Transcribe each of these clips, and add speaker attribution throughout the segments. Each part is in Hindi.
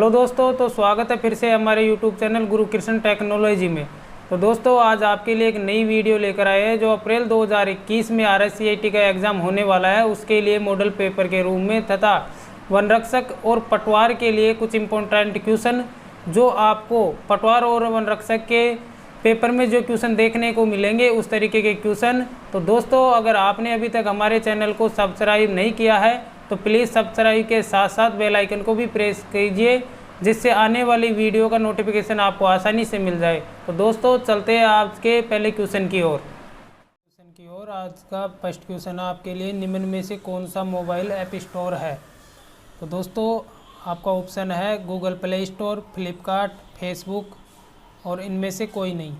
Speaker 1: हेलो दोस्तों, तो स्वागत है फिर से हमारे यूट्यूब चैनल गुरु कृष्ण टेक्नोलॉजी में। तो दोस्तों आज आपके लिए एक नई वीडियो लेकर आए हैं जो अप्रैल 2021 में RSCIT का एग्ज़ाम होने वाला है, उसके लिए मॉडल पेपर के रूप में तथा वनरक्षक और पटवार के लिए कुछ इम्पोर्टेंट क्वेश्चन जो आपको पटवार और वनरक्षक के पेपर में जो क्वेश्चन देखने को मिलेंगे उस तरीके के क्वेश्चन। तो दोस्तों अगर आपने अभी तक हमारे चैनल को सब्सक्राइब नहीं किया है तो प्लीज़ सब्सक्राइब के साथ साथ बेल आइकन को भी प्रेस कीजिए, जिससे आने वाली वीडियो का नोटिफिकेशन आपको आसानी से मिल जाए। तो दोस्तों चलते हैं आज के पहले क्वेश्चन की ओर। आज का फर्स्ट क्वेश्चन आपके लिए, निम्न में से कौन सा मोबाइल ऐप स्टोर है? तो दोस्तों आपका ऑप्शन है Google play store, Flipkart, Facebook और इनमें से कोई नहीं।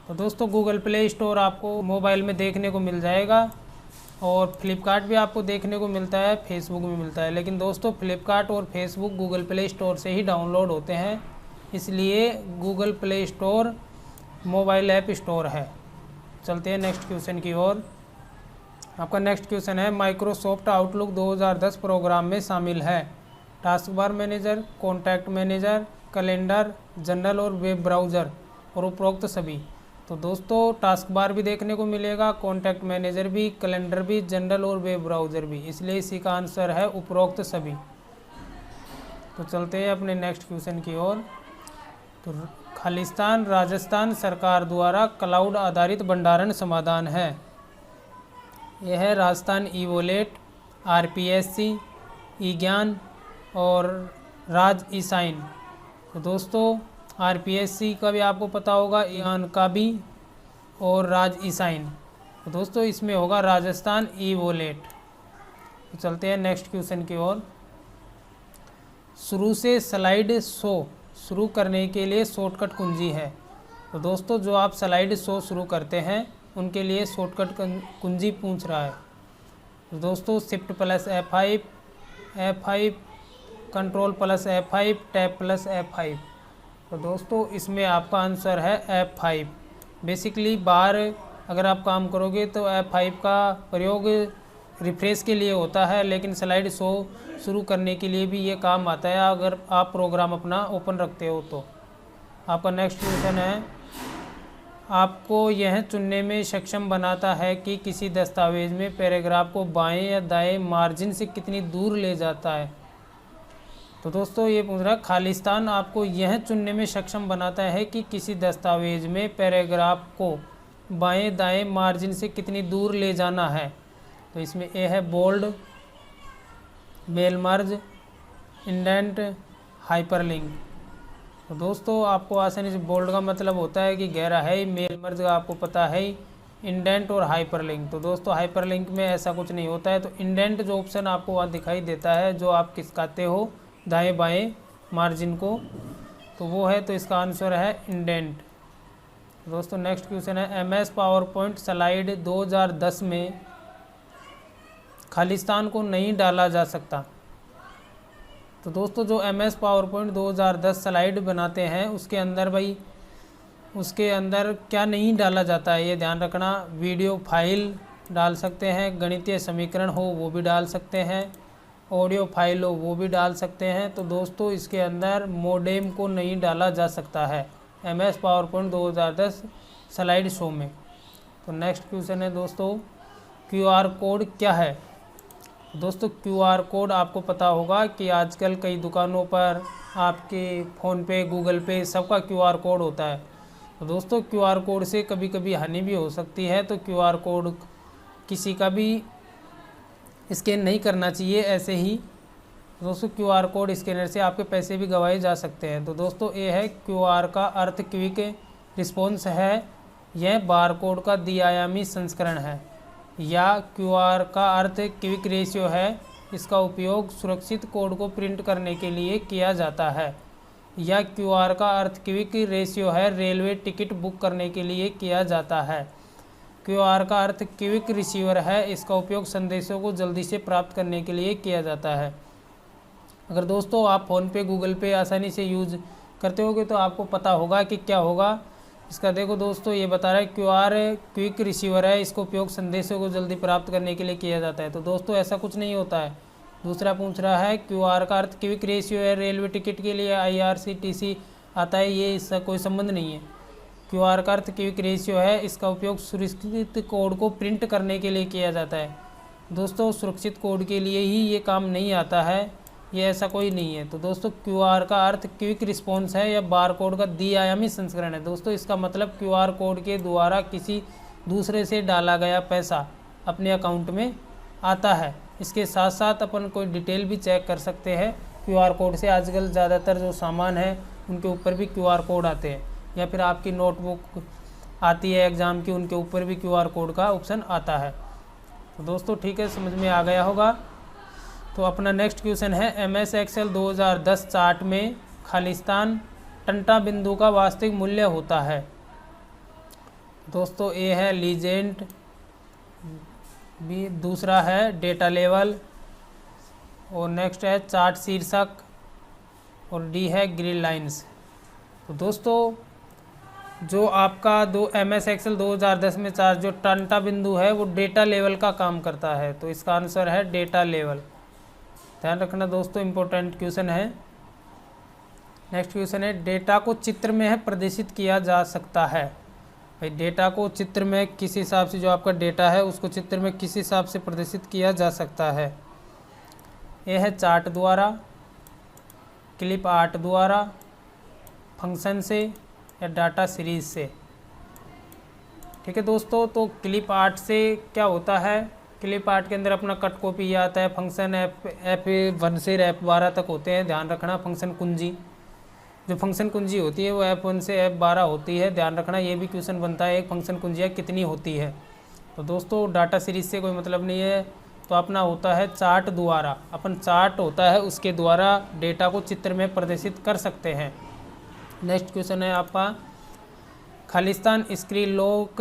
Speaker 1: तो दोस्तों गूगल प्ले स्टोर आपको मोबाइल में देखने को मिल जाएगा और फ्लिपकार्ट भी आपको देखने को मिलता है, फेसबुक में मिलता है, लेकिन दोस्तों फ्लिपकार्ट और फेसबुक गूगल प्ले स्टोर से ही डाउनलोड होते हैं, इसलिए Google play store mobile app store है। चलते हैं नेक्स्ट क्वेश्चन की ओर। आपका नेक्स्ट क्वेश्चन है, माइक्रोसॉफ्ट आउटलुक 2010 प्रोग्राम में शामिल है task bar manager, contact manager, calendar, general और वेब ब्राउज़र और उपरोक्त सभी। तो दोस्तों टास्क बार भी देखने को मिलेगा, कॉन्टैक्ट मैनेजर भी, कैलेंडर भी, जनरल और वेब ब्राउज़र भी, इसलिए इसी का आंसर है उपरोक्त सभी। तो चलते हैं अपने नेक्स्ट क्वेश्चन की ओर। तो खालिस्तान राजस्थान सरकार द्वारा क्लाउड आधारित भंडारण समाधान है। यह है राजस्थान ई वॉलेट, RPSC, ई ज्ञान और राज ई साइन। तो दोस्तों RPSC का भी आपको पता होगा, ईआन का भी और राज ई साइन। तो दोस्तों इसमें होगा राजस्थान ई वॉलेट। तो चलते हैं नेक्स्ट क्वेश्चन की ओर। शुरू से स्लाइड शो शुरू करने के लिए शॉर्टकट कुंजी है। तो दोस्तों जो आप स्लाइड शो शुरू करते हैं उनके लिए शॉर्टकट कुंजी पूछ रहा है। तो दोस्तों shift plus F5, control plus F5, tab plus F5। तो दोस्तों इसमें आपका आंसर है F5। बेसिकली बार अगर आप काम करोगे तो F5 का प्रयोग रिफ्रेश के लिए होता है, लेकिन स्लाइड शो शुरू करने के लिए भी ये काम आता है अगर आप प्रोग्राम अपना ओपन रखते हो तो। आपका नेक्स्ट क्वेश्चन है, आपको यह चुनने में सक्षम बनाता है कि किसी दस्तावेज में पैराग्राफ को बाएं या दाएं मार्जिन से कितनी दूर ले जाता है। तो दोस्तों ये पूछ रहा है, खालिस्तान आपको यह चुनने में सक्षम बनाता है कि किसी दस्तावेज में पैराग्राफ को बाएं दाएं मार्जिन से कितनी दूर ले जाना है। तो इसमें ए है bold, mail merge, indent, hyperlink. तो दोस्तों आपको आसानी से बोल्ड का मतलब होता है कि गहरा है, मेल मर्ज का आपको पता है, इंडेंट और हाइपरलिंक। तो दोस्तों हाइपरलिंक में ऐसा कुछ नहीं होता है। तो इंडेंट जो ऑप्शन आपको वहाँ दिखाई देता है जो आप खिसकाते हो दाएं बाएं मार्जिन को, तो वो है, तो इसका आंसर है इंडेंट। दोस्तों नेक्स्ट क्वेश्चन है, MS पावरपॉइंट स्लाइड 2010 में खालिस्तान को नहीं डाला जा सकता। तो दोस्तों जो MS पावरपॉइंट 2010 स्लाइड बनाते हैं उसके अंदर क्या नहीं डाला जाता है ये ध्यान रखना। वीडियो फाइल डाल सकते हैं, गणितीय समीकरण हो वो भी डाल सकते हैं, ऑडियो फाइल हो वो भी डाल सकते हैं। तो दोस्तों इसके अंदर मोडेम को नहीं डाला जा सकता है MS पावरपॉइंट 2010 स्लाइड शो में। तो नेक्स्ट क्वेश्चन है दोस्तों, QR कोड क्या है? दोस्तों QR कोड आपको पता होगा कि आजकल कई दुकानों पर आपके फ़ोन पे, गूगल पे सबका QR कोड होता है। तो दोस्तों QR कोड से कभी कभी हानि भी हो सकती है, तो QR कोड किसी का भी स्कैन नहीं करना चाहिए ऐसे ही। दोस्तों QR कोड स्कैनर से आपके पैसे भी गंवाए जा सकते हैं। तो दोस्तों ये है QR का अर्थ क्विक रिस्पॉन्स है, यह बार कोड का द्विआयामी संस्करण है। या QR का अर्थ क्विक रेशियो है, इसका उपयोग सुरक्षित कोड को प्रिंट करने के लिए किया जाता है। या QR का अर्थ क्विक रेशियो है, रेलवे टिकट बुक करने के लिए किया जाता है। QR का अर्थ क्विक रिसीवर है, इसका उपयोग संदेशों को जल्दी से प्राप्त करने के लिए किया जाता है। अगर दोस्तों आप फ़ोन पे, गूगल पे आसानी से यूज़ करते होगे तो आपको पता होगा कि क्या होगा इसका। देखो दोस्तों ये बता रहा है QR क्विक रिसीवर है, इसका उपयोग संदेशों को जल्दी प्राप्त करने के लिए किया जाता है। तो दोस्तों ऐसा कुछ नहीं होता है, दूसरा पूछ रहा है QR का अर्थ क्विक रेशियो है, रेलवे टिकट के लिए IRCTC आता है, ये इसका कोई संबंध नहीं है। QR का अर्थ क्विक रेशियो है, इसका उपयोग सुरक्षित कोड को प्रिंट करने के लिए किया जाता है। दोस्तों सुरक्षित कोड के लिए ही ये काम नहीं आता है, ये ऐसा कोई नहीं है। तो दोस्तों QR का अर्थ क्विक रिस्पॉन्स है या बार कोड का द्विआयामी संस्करण है। दोस्तों इसका मतलब QR कोड के द्वारा किसी दूसरे से डाला गया पैसा अपने अकाउंट में आता है। इसके साथ साथ अपन कोई डिटेल भी चेक कर सकते हैं QR कोड से। आजकल ज़्यादातर जो सामान है उनके ऊपर भी QR कोड आते हैं, या फिर आपकी नोटबुक आती है एग्ज़ाम की, उनके ऊपर भी QR कोड का ऑप्शन आता है। तो दोस्तों ठीक है, समझ में आ गया होगा। तो अपना नेक्स्ट क्वेश्चन है MS Excel 2010 चार्ट में खालिस्तान टंटा बिंदु का वास्तविक मूल्य होता है। दोस्तों ए है लीजेंड, बी दूसरा है डेटा लेवल, और नेक्स्ट है चार्ट शीर्षक, और डी है ग्रिड लाइंस। तो दोस्तों जो आपका MS Excel 2010 में चार्ट जो टंटा बिंदु है वो डेटा लेवल का काम करता है, तो इसका आंसर है डेटा लेवल। ध्यान रखना दोस्तों, इम्पोर्टेंट क्वेश्चन है। नेक्स्ट क्वेश्चन है डेटा को चित्र में है प्रदर्शित किया जा सकता है। भाई डेटा को चित्र में किस हिसाब से, जो आपका डेटा है उसको चित्र में किस हिसाब से प्रदर्शित किया जा सकता है। यह है चार्ट द्वारा, क्लिप आर्ट द्वारा, फंक्शन से, या डाटा सीरीज से। ठीक है दोस्तों, तो क्लिप आर्ट से क्या होता है, क्लिप आर्ट के अंदर अपना कट कॉपी आता है। फंक्शन F1 से F12 तक होते हैं, ध्यान रखना। फंक्शन कुंजी, जो फंक्शन कुंजी होती है वो F1 से F12 होती है, ध्यान रखना। ये भी क्वेश्चन बनता है, एक फंक्शन कुंजियाँ कितनी होती है। तो दोस्तों डाटा सीरीज से कोई मतलब नहीं है, तो अपना होता है चार्ट द्वारा। अपन चार्ट होता है उसके द्वारा डेटा को चित्र में प्रदर्शित कर सकते हैं। नेक्स्ट क्वेश्चन है आपका खालिस्तान स्क्रीन लॉक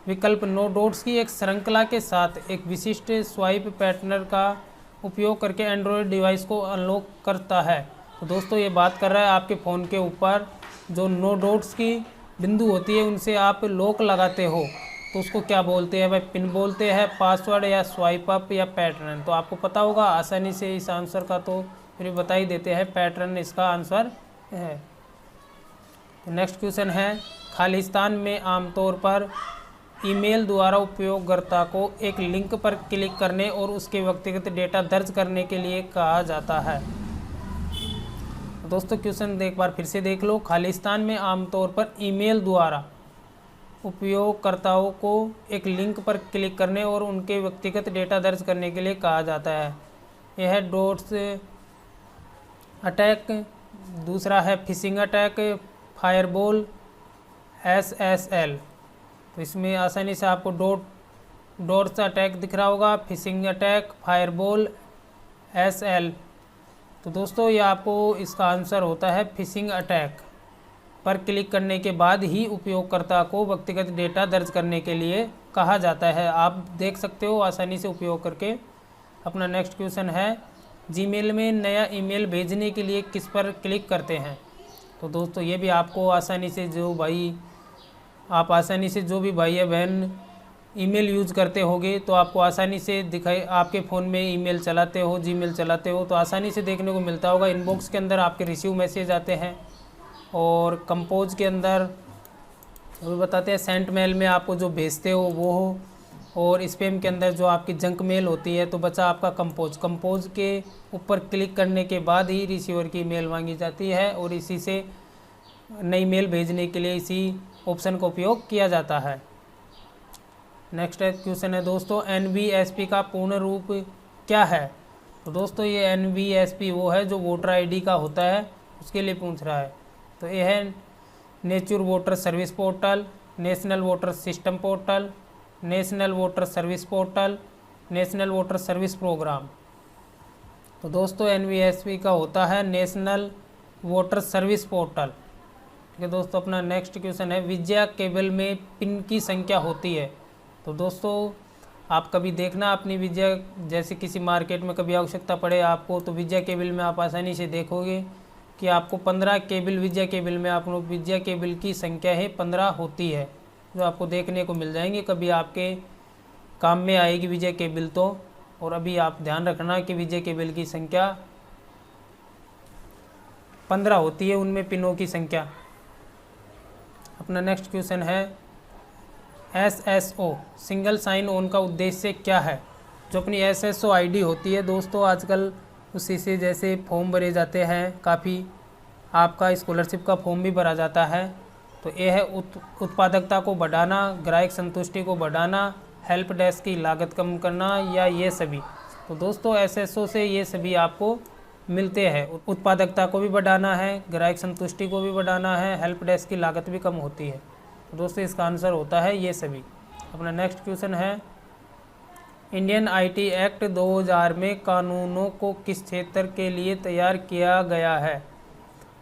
Speaker 1: विकल्प नो डॉट्स की एक श्रृंखला के साथ एक विशिष्ट स्वाइप पैटर्न का उपयोग करके एंड्रॉयड डिवाइस को अनलॉक करता है। तो दोस्तों ये बात कर रहा है आपके फ़ोन के ऊपर जो नो डॉट्स की बिंदु होती है उनसे आप लॉक लगाते हो, तो उसको क्या बोलते हैं भाई? पिन बोलते हैं, पासवर्ड, या स्वाइप अप, या पैटर्न। तो आपको पता होगा आसानी से इस आंसर का, तो फिर बता ही देते हैं, पैटर्न इसका आंसर है। नेक्स्ट क्वेश्चन है खालिस्तान में आमतौर पर ईमेल द्वारा उपयोगकर्ता को एक लिंक पर क्लिक करने और उसके व्यक्तिगत डेटा दर्ज करने के लिए कहा जाता है। दोस्तों क्वेश्चन एक बार फिर से देख लो। खालिस्तान में आमतौर पर ईमेल द्वारा उपयोगकर्ताओं को एक लिंक पर क्लिक करने और उनके व्यक्तिगत डेटा दर्ज करने के लिए कहा जाता है। यह है डॉट्स अटैक, दूसरा है फिशिंग अटैक, फायरबॉल, SSL। तो इसमें आसानी से आपको डॉट्स अटैक दिख रहा होगा, फिशिंग अटैक, फायरबॉल, SL। तो दोस्तों ये आपको इसका आंसर होता है फिशिंग अटैक। पर क्लिक करने के बाद ही उपयोगकर्ता को व्यक्तिगत डेटा दर्ज करने के लिए कहा जाता है। आप देख सकते हो आसानी से उपयोग करके। अपना नेक्स्ट क्वेश्चन है जीमेल में नया ईमेल भेजने के लिए किस पर क्लिक करते हैं। तो दोस्तों ये भी आपको आसानी से, जो भी भाई या बहन ईमेल यूज़ करते होगे तो आपको आसानी से दिखाई, आपके फ़ोन में ईमेल चलाते हो, जीमेल चलाते हो, तो आसानी से देखने को मिलता होगा। इनबॉक्स के अंदर आपके रिसीव मैसेज आते हैं, और कंपोज के अंदर वो बताते हैं सेंट मेल में आपको जो भेजते हो वो हो, और स्पैम के अंदर जो आपकी जंक मेल होती है। तो बचा आपका कंपोज के ऊपर क्लिक करने के बाद ही रिसीवर की मेल मांगी जाती है, और इसी से नई मेल भेजने के लिए इसी ऑप्शन का उपयोग किया जाता है। नेक्स्ट क्वेश्चन है दोस्तों NVSP का पूर्ण रूप क्या है। तो दोस्तों ये NVSP वो है जो वोटर ID का होता है, उसके लिए पूछ रहा है। तो ये है nature voter service portal, national voter system portal, national voter service portal, national voter service program. तो दोस्तों NVSP का होता है नेशनल वोटर सर्विस पोर्टल। ठीक है दोस्तों, अपना नेक्स्ट क्वेश्चन है विजया केबल में पिन की संख्या होती है। तो दोस्तों आप कभी देखना अपनी विजया, जैसे किसी मार्केट में कभी आवश्यकता पड़े आपको, तो विजया केबल में आप आसानी से देखोगे कि आपको 15 केबल, विजया केबल में आप लोग विजया केबल की संख्या है 15 होती है, जो आपको देखने को मिल जाएंगे। कभी आपके काम में आएगी विजया केबल तो। और अभी आप ध्यान रखना कि विजय केबल की संख्या 15 होती है, उनमें पिनों की संख्या। अपना नेक्स्ट क्वेश्चन है SSO सिंगल साइन ऑन का उद्देश्य क्या है। जो अपनी SSO आईडी होती है दोस्तों, आजकल उसी से जैसे फॉर्म भरे जाते हैं, काफ़ी आपका स्कॉलरशिप का फॉर्म भी भरा जाता है। तो ये है उत्पादकता को बढ़ाना, ग्राहक संतुष्टि को बढ़ाना, हेल्प डेस्क की लागत कम करना, या ये सभी। तो दोस्तों SSO से ये सभी आपको मिलते हैं। उत्पादकता को भी बढ़ाना है, ग्राहक संतुष्टि को भी बढ़ाना है, हेल्प डेस्क की लागत भी कम होती है। तो दोस्तों इसका आंसर होता है ये सभी। अपना नेक्स्ट क्वेश्चन है इंडियन आईटी एक्ट 2000 में कानूनों को किस क्षेत्र के लिए तैयार किया गया है।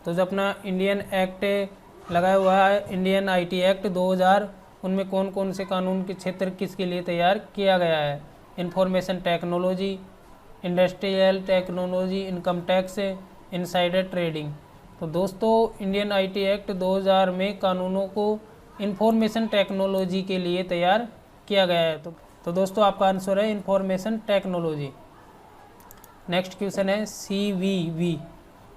Speaker 1: तो जो अपना इंडियन एक्ट लगाया हुआ है, इंडियन आईटी एक्ट 2000, उनमें कौन कौन से कानून के क्षेत्र किसके लिए तैयार किया गया है। Information technology, industrial technology, income tax, insider trading. तो दोस्तों इंडियन आईटी एक्ट 2000 में कानूनों को इंफॉर्मेशन टेक्नोलॉजी के लिए तैयार किया गया है। तो दोस्तों आपका आंसर है इंफॉर्मेशन टेक्नोलॉजी। नेक्स्ट क्वेश्चन है CVV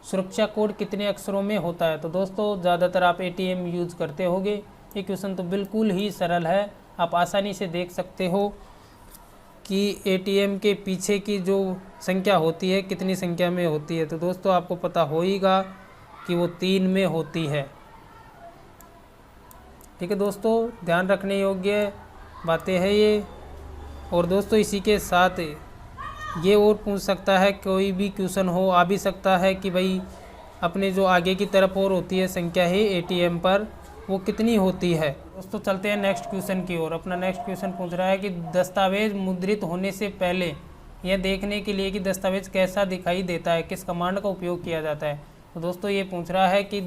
Speaker 1: सुरक्षा कोड कितने अक्षरों में होता है। तो दोस्तों ज़्यादातर आप ATM यूज़ करते होंगे। ये क्वेश्चन तो बिल्कुल ही सरल है, आप आसानी से देख सकते हो कि ATM के पीछे की जो संख्या होती है कितनी संख्या में होती है। तो दोस्तों आपको पता होगा कि वो 3 में होती है। ठीक है दोस्तों, ध्यान रखने योग्य बातें हैं ये। और दोस्तों इसी के साथ ये और पूछ सकता है, कोई भी क्वेश्चन हो आ भी सकता है कि भाई अपने जो आगे की तरफ और होती है संख्या है ATM पर, वो कितनी होती है। दोस्तों चलते हैं नेक्स्ट क्वेश्चन की ओर। अपना नेक्स्ट क्वेश्चन पूछ रहा है कि दस्तावेज मुद्रित होने से पहले यह देखने के लिए कि दस्तावेज कैसा दिखाई देता है, किस कमांड का उपयोग किया जाता है। तो दोस्तों ये पूछ रहा है कि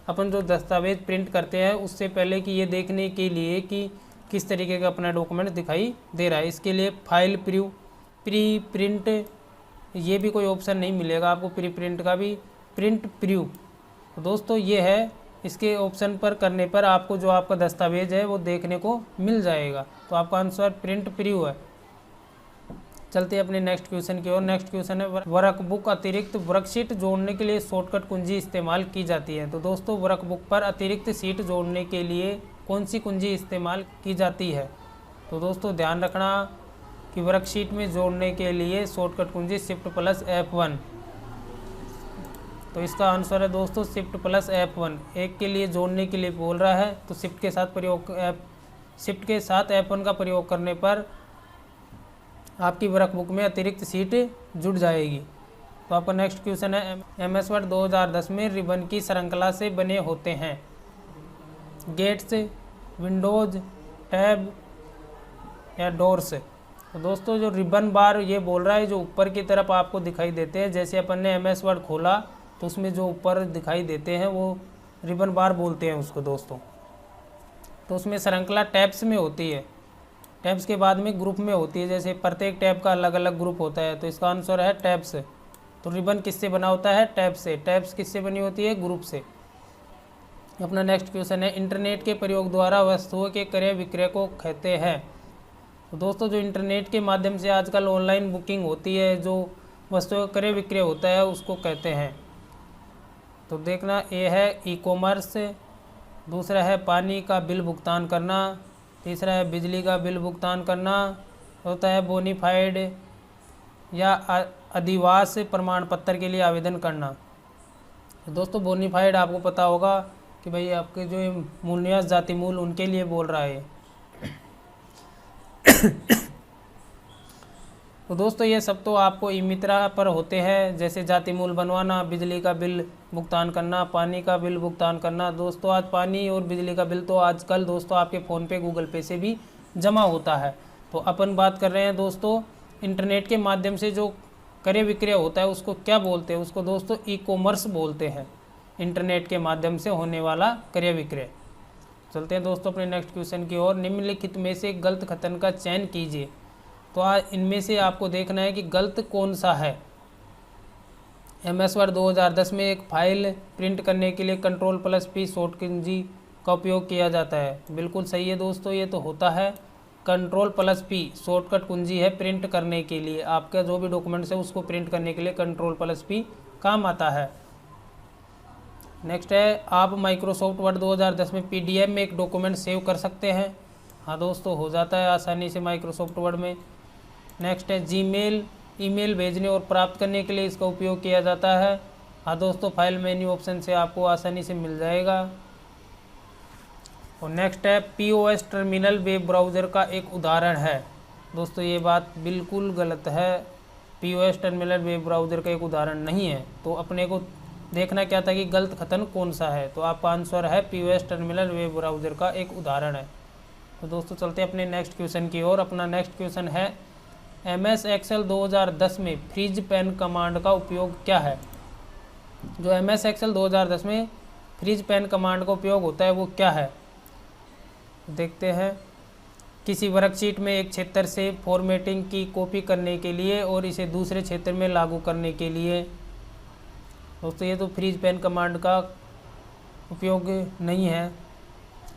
Speaker 1: अपन जो दस्तावेज प्रिंट करते हैं उससे पहले कि ये देखने के लिए कि किस तरीके का अपना डॉक्यूमेंट दिखाई दे रहा है, इसके लिए फाइल प्री प्रिंट, ये भी कोई ऑप्शन नहीं मिलेगा आपको प्री प्रिंट का भी, प्रिंट प्रीव्यू। तो दोस्तों ये है, इसके ऑप्शन पर करने पर आपको जो आपका दस्तावेज है वो देखने को मिल जाएगा। तो आपका आंसर प्रिंट प्रीव्यू है। चलते हैं अपने नेक्स्ट क्वेश्चन की ओर। नेक्स्ट क्वेश्चन है वर्कबुक अतिरिक्त वर्कशीट जोड़ने के लिए शॉर्टकट कुंजी इस्तेमाल की जाती है। तो दोस्तों वर्कबुक पर अतिरिक्त सीट जोड़ने के लिए कौन सी कुंजी इस्तेमाल की जाती है। तो दोस्तों ध्यान रखना कि वर्कशीट में जोड़ने के लिए शॉर्टकट कुंजी Shift+F1। तो इसका आंसर है दोस्तों Shift+F1। एक के लिए जोड़ने के लिए बोल रहा है तो शिफ्ट के साथ F1 का प्रयोग करने पर आपकी वर्कबुक में अतिरिक्त सीट जुड़ जाएगी। तो आपका नेक्स्ट क्वेश्चन है MS वर्ड 2010 में रिबन की श्रृंखला से बने होते हैं गेट्स, विंडोज, टैब या डोर्स। तो दोस्तों जो रिबन बार ये बोल रहा है जो ऊपर की तरफ आपको दिखाई देते हैं, जैसे अपन ने MS वर्ड खोला तो उसमें जो ऊपर दिखाई देते हैं वो रिबन बार बोलते हैं उसको दोस्तों। तो उसमें श्रृंखला टैब्स में होती है, टैब्स के बाद में ग्रुप में होती है, जैसे प्रत्येक टैब का अलग अलग ग्रुप होता है। तो इसका आंसर है टैब्स। तो रिबन किससे बना होता है, टैब से। टैब्स किससे बनी होती है, ग्रुप से। अपना नेक्स्ट क्वेश्चन है इंटरनेट के प्रयोग द्वारा वस्तुओं के क्रय विक्रय को कहते हैं। तो दोस्तों जो इंटरनेट के माध्यम से आजकल ऑनलाइन बुकिंग होती है, जो वस्तुओं का क्रय विक्रय होता है उसको कहते हैं। तो देखना, ये है ई-कॉमर्स, दूसरा है पानी का बिल भुगतान करना, तीसरा है बिजली का बिल भुगतान करना, होता है बोनीफाइड या अधिवास प्रमाण पत्र के लिए आवेदन करना। तो दोस्तों बोनीफाइड आपको पता होगा कि भाई आपके जो मूल्यह्रास जाति मूल उनके लिए बोल रहा है। तो दोस्तों ये सब तो आपको ई-मित्रा पर होते हैं, जैसे जाति मूल बनवाना, बिजली का बिल भुगतान करना, पानी का बिल भुगतान करना। दोस्तों आज पानी और बिजली का बिल तो आजकल दोस्तों आपके फ़ोन पे गूगल पे से भी जमा होता है। तो अपन बात कर रहे हैं दोस्तों इंटरनेट के माध्यम से जो क्रय विक्रय होता है उसको क्या बोलते हैं, उसको दोस्तों ई-कॉमर्स बोलते हैं। इंटरनेट के माध्यम से होने वाला क्रय विक्रय। चलते हैं दोस्तों अपने नेक्स्ट क्वेश्चन की ओर। निम्नलिखित में से गलत कथन का चयन कीजिए। तो आज इनमें से आपको देखना है कि गलत कौन सा है। MS वर्ड 2010 में एक फाइल प्रिंट करने के लिए Ctrl+P शॉर्ट कुंजी का उपयोग किया जाता है। बिल्कुल सही है दोस्तों, ये तो होता है। Ctrl+P शॉर्टकट कुंजी है प्रिंट करने के लिए। आपका जो भी डॉक्यूमेंट्स है उसको प्रिंट करने के लिए Ctrl+P काम आता है। नेक्स्ट है, आप माइक्रोसॉफ्ट वर्ड 2010 में PDF में एक डॉक्यूमेंट सेव कर सकते हैं। हाँ दोस्तों, हो जाता है आसानी से माइक्रोसॉफ्ट वर्ड में। नेक्स्ट है, जीमेल ईमेल भेजने और प्राप्त करने के लिए इसका उपयोग किया जाता है। हाँ दोस्तों, फाइल मेन्यू ऑप्शन से आपको आसानी से मिल जाएगा। और नेक्स्ट है, POS टर्मिनल वेब ब्राउज़र का एक उदाहरण है। दोस्तों ये बात बिल्कुल गलत है, POS टर्मिनल वेब ब्राउज़र का एक उदाहरण नहीं है। तो अपने को देखना क्या था कि गलत कथन कौन सा है, तो आपका आंसर है POS टर्मिनल वेब ब्राउज़र का एक उदाहरण है। तो दोस्तों चलते हैं अपने नेक्स्ट क्वेश्चन की ओर। अपना नेक्स्ट क्वेश्चन है, MS Excel 2010 में फ्रीज पेन कमांड का उपयोग क्या है। जो MS Excel 2010 में फ्रीज पेन कमांड का उपयोग होता है वो क्या है, देखते हैं। किसी वर्कशीट में एक क्षेत्र से फॉर्मेटिंग की कॉपी करने के लिए और इसे दूसरे क्षेत्र में लागू करने के लिए। दोस्तों ये तो फ्रीज पेन कमांड का उपयोग नहीं है।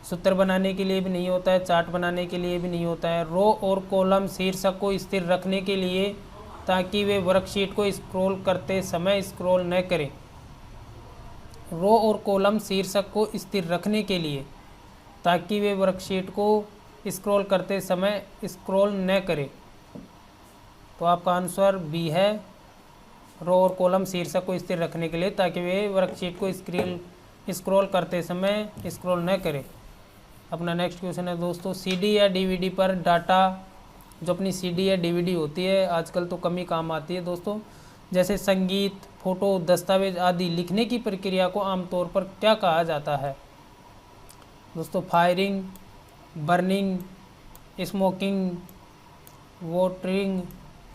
Speaker 1: सूत्र बनाने के लिए भी नहीं होता है, चार्ट बनाने के लिए भी नहीं होता है। रो और कॉलम शीर्षक को स्थिर रखने के लिए ताकि वे वर्कशीट को स्क्रॉल करते समय स्क्रॉल न करें। रो और कॉलम शीर्षक को स्थिर रखने के लिए ताकि वे वर्कशीट को स्क्रॉल करते समय स्क्रॉल न करें। तो आपका आंसर बी है, रो और कॉलम शीर्षक को स्थिर रखने के लिए ताकि वे वर्कशीट को स्क्रॉल करते समय स्क्रॉल न करें। अपना नेक्स्ट क्वेश्चन है दोस्तों, CD या DVD पर डाटा, जो अपनी CD या DVD होती है आजकल तो कम ही काम आती है दोस्तों, जैसे संगीत, फोटो, दस्तावेज आदि लिखने की प्रक्रिया को आमतौर पर क्या कहा जाता है। दोस्तों फायरिंग, बर्निंग, स्मोकिंग, वोटरिंग।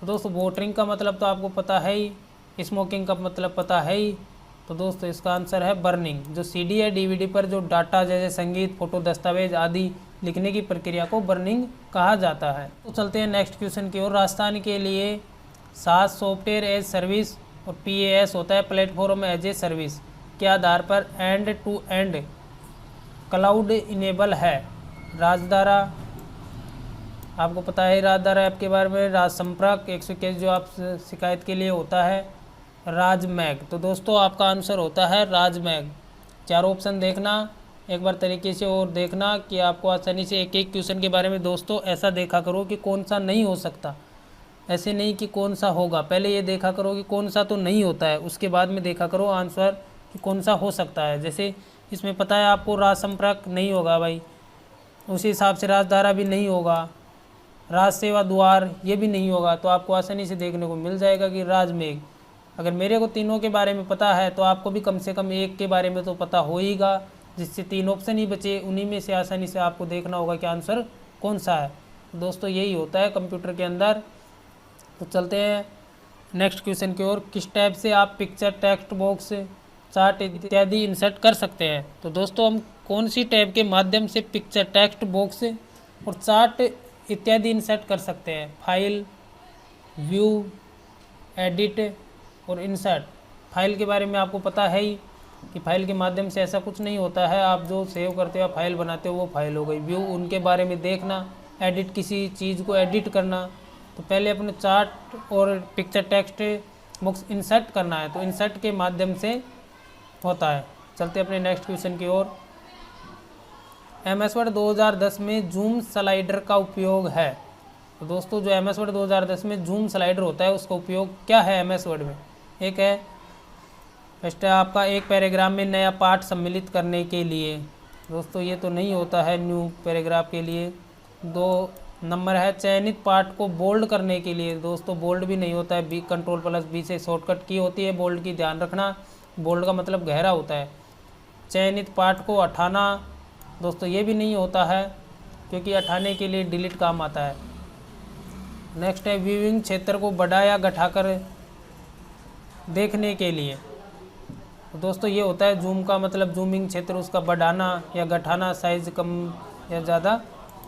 Speaker 1: तो दोस्तों वोटरिंग का मतलब तो आपको पता है ही, स्मोकिंग का मतलब पता है ही। तो दोस्तों इसका आंसर है बर्निंग। जो CD या DVD पर जो डाटा जैसे संगीत, फोटो, दस्तावेज आदि लिखने की प्रक्रिया को बर्निंग कहा जाता है। तो चलते हैं नेक्स्ट क्वेश्चन की ओर। राजस्थान के लिए SAS सॉफ्टवेयर एज सर्विस और PAS होता है प्लेटफॉर्म एज ए सर्विस के आधार पर end to end cloud enable है। राजद्वारा, आपको पता है राजद्वारा ऐप के बारे में। राज संपर्क 121 जो आप शिकायत के लिए होता है। राजमैग, तो दोस्तों आपका आंसर होता है राजमैग। चारों ऑप्शन देखना एक बार तरीके से और देखना कि आपको आसानी से एक एक क्वेश्चन के बारे में दोस्तों ऐसा देखा करो कि कौन सा नहीं हो सकता, ऐसे नहीं कि कौन सा होगा। पहले ये देखा करो कि कौन सा तो नहीं होता है, उसके बाद में देखा करो आंसर कि कौन सा हो सकता है। जैसे इसमें पता है आपको राज संपर्क नहीं होगा भाई, उसी हिसाब से राजधारा भी नहीं होगा, राज सेवा द्वार ये भी नहीं होगा। तो आपको आसानी से देखने को मिल जाएगा कि राजमेघ। अगर मेरे को तीनों के बारे में पता है तो आपको भी कम से कम एक के बारे में तो पता होगा, जिससे तीन ऑप्शन ही बचे, उन्हीं में से आसानी से आपको देखना होगा कि आंसर कौन सा है। तो दोस्तों यही होता है कंप्यूटर के अंदर। तो चलते हैं नेक्स्ट क्वेश्चन की ओर। किस टाइप से आप पिक्चर, टेक्स्ट बॉक्स, चार्ट इत्यादि इंसर्ट कर सकते हैं। तो दोस्तों हम कौन सी टैब के माध्यम से पिक्चर, टेक्स्ट बॉक्स और चार्ट इत्यादि इंसर्ट कर सकते हैं। फाइल, व्यू, एडिट और इंसर्ट। फाइल के बारे में आपको पता है ही कि फाइल के माध्यम से ऐसा कुछ नहीं होता है, आप जो सेव करते हो फाइल बनाते हो वो फाइल हो गई। व्यू उनके बारे में देखना, एडिट किसी चीज़ को एडिट करना। तो पहले अपने चार्ट और पिक्चर, टेक्स्ट बॉक्स इंसर्ट करना है, तो इंसर्ट के माध्यम से होता है। चलते अपने नेक्स्ट क्वेश्चन की ओर। MS वर्ड 2010 में जूम स्लाइडर का उपयोग है। तो दोस्तों जो MS वर्ड 2010 में जूम स्लाइडर होता है उसका उपयोग क्या है MS वर्ड में। एक है, फर्स्ट है आपका एक पैराग्राफ में नया पाठ सम्मिलित करने के लिए। दोस्तों ये तो नहीं होता है न्यू पैराग्राफ के लिए। 2 नंबर है चयनित पाठ को बोल्ड करने के लिए। दोस्तों बोल्ड भी नहीं होता है, Ctrl+B से शॉर्टकट की होती है बोल्ड की, ध्यान रखना। बोल्ड का मतलब गहरा होता है। चयनित पाठ को हटाना, दोस्तों ये भी नहीं होता है क्योंकि हटाने के लिए डिलीट काम आता है। नेक्स्ट है व्यूइंग क्षेत्र को बढ़ा या घटाकर देखने के लिए। तो दोस्तों ये होता है जूम का मतलब जूमिंग क्षेत्र उसका बढ़ाना या घटाना, साइज कम या ज़्यादा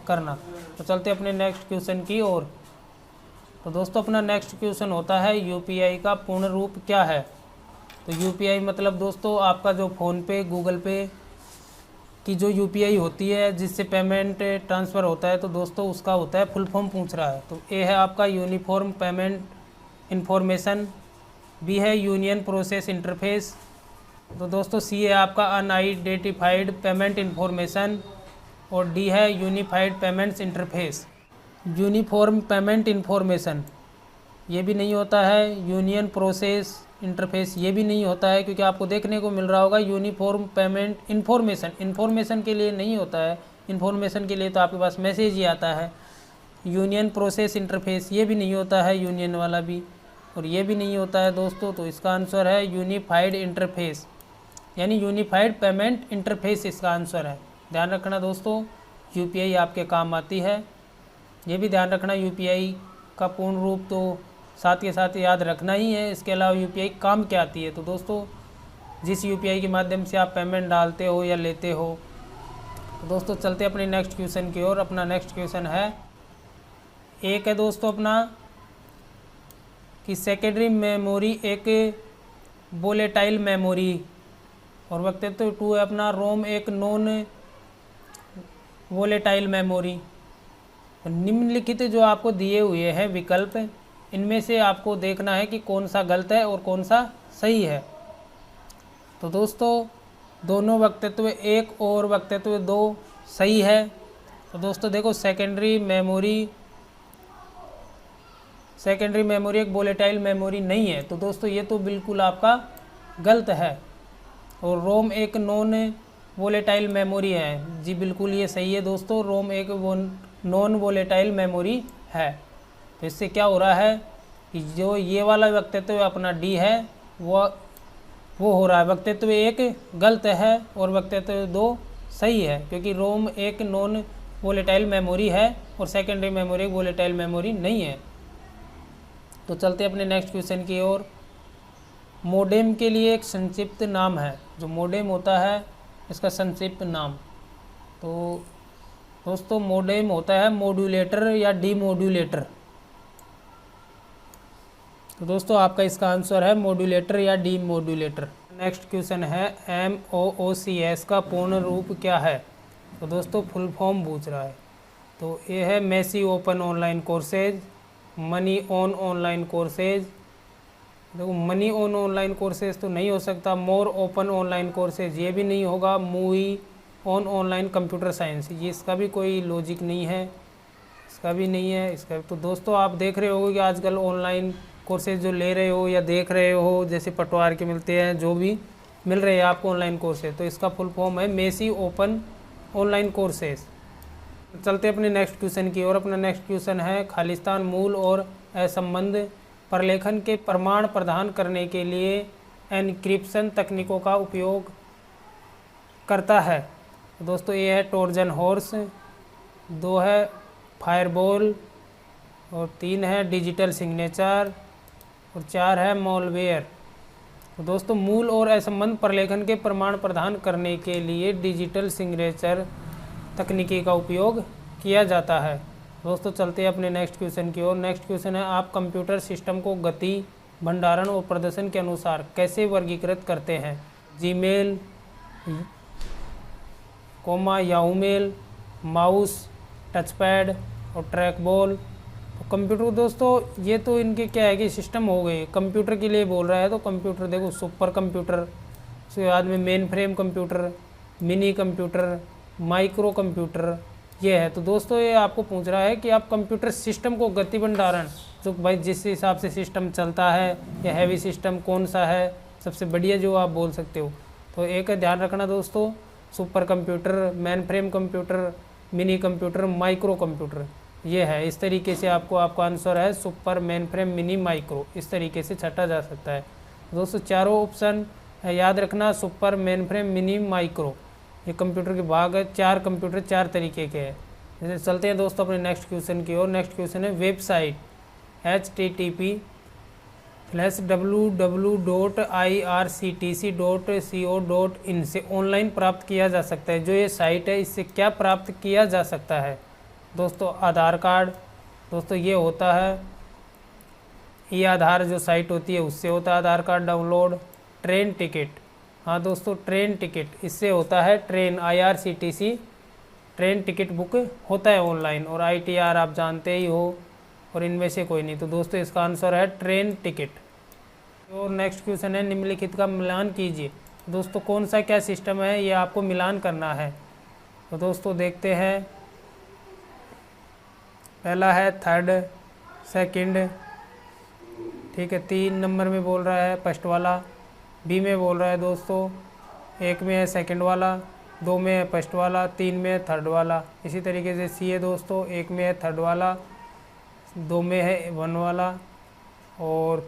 Speaker 1: करना। तो चलते अपने नेक्स्ट क्वेश्चन की ओर। तो दोस्तों अपना नेक्स्ट क्वेश्चन होता है UPI का पूर्ण रूप क्या है। तो UPI मतलब दोस्तों आपका जो फ़ोन पे, गूगल पे की जो यूपीआई होती है जिससे पेमेंट ट्रांसफ़र होता है, तो दोस्तों उसका होता है फुल फॉर्म पूछ रहा है। तो ए है आपका यूनिफॉर्म पेमेंट इंफॉर्मेशन, बी है यूनियन प्रोसेस इंटरफेस, तो दोस्तों सी है आपका अनआइडेंटिफाइड पेमेंट इंफॉर्मेशन, और डी है unified payments interface. Uniform payment information ये भी नहीं होता है, यूनियन प्रोसेस इंटरफेस ये भी नहीं होता है, क्योंकि आपको देखने को मिल रहा होगा यूनिफॉर्म पेमेंट इन्फॉर्मेशन के लिए नहीं होता है। इन्फॉर्मेशन के लिए तो आपके पास मैसेज ही आता है। यूनियन प्रोसेस इंटरफेस ये भी नहीं होता है, यूनियन वाला भी, और ये भी नहीं होता है दोस्तों। तो इसका आंसर है यूनिफाइड इंटरफेस, यानी यूनिफाइड पेमेंट इंटरफेस इसका आंसर है। ध्यान रखना दोस्तों, यूपीआई आपके काम आती है, ये भी ध्यान रखना। यूपीआई का पूर्ण रूप तो साथ के साथ याद रखना ही है, इसके अलावा यूपीआई काम क्या आती है। तो दोस्तों जिस यूपीआई के माध्यम से आप पेमेंट डालते हो या लेते हो। तो दोस्तों चलते अपने नेक्स्ट क्वेश्चन की ओर। अपना नेक्स्ट क्वेश्चन है, एक है दोस्तों अपना कि सेकेंडरी मेमोरी एक वोलेटाइल मेमोरी, और वक्तव्य 2 है अपना रोम एक नॉन वोलेटाइल मेमोरी। निम्नलिखित जो आपको दिए हुए हैं विकल्प, इनमें से आपको देखना है कि कौन सा गलत है और कौन सा सही है। तो दोस्तों दोनों वक्तव्य 1 और वक्तव्य 2 सही है। तो दोस्तों देखो, सेकेंडरी मेमोरी एक वोलेटाइल मेमोरी नहीं है, तो दोस्तों ये तो बिल्कुल आपका गलत है। और रोम एक नॉन वोलेटाइल मेमोरी है, जी बिल्कुल ये सही है दोस्तों, रोम एक नॉन वोलेटाइल मेमोरी है। तो इससे क्या हो रहा है कि जो ये वाला वक्तव्य अपना डी है वो हो रहा है, वक्तव्य 1 गलत है और वक्तव्य 2 सही है, क्योंकि रोम एक नॉन वोलेटाइल मेमोरी है और सेकेंडरी मेमोरी एक वोलेटाइल मेमोरी नहीं है। तो चलते अपने नेक्स्ट क्वेश्चन की ओर। मोडेम के लिए एक संक्षिप्त नाम है, जो मोडेम होता है इसका संक्षिप्त नाम। तो दोस्तों मोडेम होता है मॉड्यूलेटर या डीमॉड्यूलेटर। तो दोस्तों आपका इसका आंसर है मॉड्यूलेटर या डीमॉड्यूलेटर। नेक्स्ट क्वेश्चन है, MOOCs का पूर्ण रूप क्या है। तो दोस्तों फुल फॉर्म पूछ रहा है। तो ये है massive open online courses, money on online courses. देखो मनी ऑन ऑनलाइन कोर्सेज तो नहीं हो सकता, मोर ओपन ऑनलाइन कोर्सेज ये भी नहीं होगा, movie on online computer science ये इसका भी कोई लॉजिक नहीं है, इसका भी नहीं है इसका। तो दोस्तों आप देख रहे होगे कि आजकल ऑनलाइन कोर्सेज जो ले रहे हो या देख रहे हो, जैसे पटवार के मिलते हैं, जो भी मिल रहे हैं आपको ऑनलाइन कोर्सेज, तो इसका फुल फॉर्म है मेसी ओपन ऑनलाइन कोर्सेज। चलते अपने नेक्स्ट क्वेश्चन की ओर। अपना नेक्स्ट क्वेश्चन है, खालिस्तान मूल और असंबद्ध प्रलेखन के प्रमाण प्रदान करने के लिए एन्क्रिप्शन तकनीकों का उपयोग करता है। तो दोस्तों ये है ट्रोजन हॉर्स, 2 है फायरबॉल, और 3 है डिजिटल सिग्नेचर, और 4 है मॉलवेयर। तो दोस्तों मूल और असंबद्ध प्रलेखन के प्रमाण प्रदान करने के लिए डिजिटल सिग्नेचर तकनीकी का उपयोग किया जाता है। दोस्तों चलते हैं अपने नेक्स्ट क्वेश्चन की ओर। नेक्स्ट क्वेश्चन है, आप कंप्यूटर सिस्टम को गति, भंडारण और प्रदर्शन के अनुसार कैसे वर्गीकृत करते हैं। Gmail, Yahoo mail, mouse, touchpad और ट्रैक बॉल। कंप्यूटर दोस्तों ये तो इनके क्या है कि सिस्टम हो गए, कंप्यूटर के लिए बोल रहा है। तो कंप्यूटर देखो, सुपर कंप्यूटर, उसके बाद में main frame computer, mini computer, micro computer ये है। तो दोस्तों ये आपको पूछ रहा है कि आप कंप्यूटर सिस्टम को गति भंडारण, जो भाई जिस हिसाब से सिस्टम चलता है या हैवी सिस्टम कौन सा है सबसे बढ़िया जो आप बोल सकते हो। तो एक ध्यान रखना दोस्तों, super computer, main frame computer, mini computer, micro computer ये है। इस तरीके से आपका आंसर है super, main frame, mini, micro, इस तरीके से छटा जा सकता है। दोस्तों चारों ऑप्शन है, याद रखना, super, main frame, mini, micro ये कंप्यूटर के भाग है। 4 कंप्यूटर 4 तरीके के हैं। जैसे चलते हैं दोस्तों अपने नेक्स्ट क्वेश्चन की ओर। नेक्स्ट क्वेश्चन है, वेबसाइट http://www.irctc.co.in से ऑनलाइन प्राप्त किया जा सकता है। जो ये साइट है इससे क्या प्राप्त किया जा सकता है। दोस्तों आधार कार्ड, दोस्तों ये होता है ई आधार जो साइट होती है उससे होता है आधार कार्ड डाउनलोड। ट्रेन टिकट, हाँ दोस्तों, ट्रेन टिकट, इससे होता है train, IRCTC train ticket book होता है ऑनलाइन, और ITR आप जानते ही हो, और इनमें से कोई नहीं। तो दोस्तों इसका आंसर है ट्रेन टिकट। और नेक्स्ट क्वेश्चन है, निम्नलिखित का मिलान कीजिए। दोस्तों कौन सा क्या सिस्टम है, ये आपको मिलान करना है। तो दोस्तों देखते हैं, पहला है थर्ड, सेकंड, ठीक है, 3 नंबर में बोल रहा है फर्स्ट वाला, बी में बोल रहा है दोस्तों 1 में है सेकंड वाला, 2 में है फर्स्ट वाला, 3 में है थर्ड वाला। इसी तरीके से सी है दोस्तों, 1 में है थर्ड वाला, 2 में है 1 वाला, और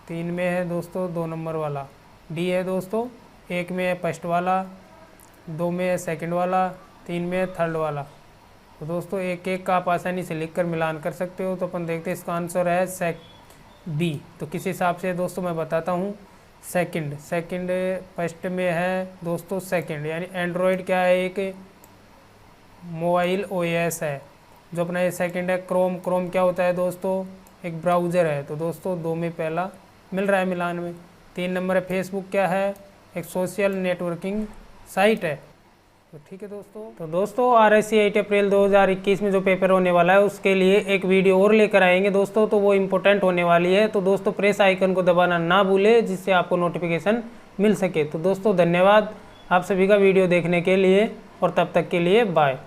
Speaker 1: 3 में है दोस्तों 2 नंबर वाला। डी है दोस्तों, 1 में है फर्स्ट वाला, 2 में है सेकंड वाला, 3 में है थर्ड वाला। तो दोस्तों एक एक का आप आसानी से लिखकर मिलान कर सकते हो। तो अपन देखते हैं, इसका आंसर है बी। तो किस हिसाब से दोस्तों मैं बताता हूँ। सेकंड फर्स्ट में है दोस्तों सेकंड, यानी एंड्रॉयड क्या है, एक मोबाइल OS है। जो अपना ये सेकंड है क्रोम क्या होता है दोस्तों, एक ब्राउज़र है। तो दोस्तों 2 में पहला मिल रहा है मिलान में। 3 नंबर है फेसबुक, क्या है, एक सोशल नेटवर्किंग साइट है। तो ठीक है दोस्तों, तो दोस्तों RSCIT अप्रैल 2021 में जो पेपर होने वाला है उसके लिए एक वीडियो और लेकर आएंगे दोस्तों, तो वो इम्पोर्टेंट होने वाली है। तो दोस्तों प्रेस आइकन को दबाना ना भूले, जिससे आपको नोटिफिकेशन मिल सके। तो दोस्तों धन्यवाद आप सभी का वीडियो देखने के लिए, और तब तक के लिए बाय।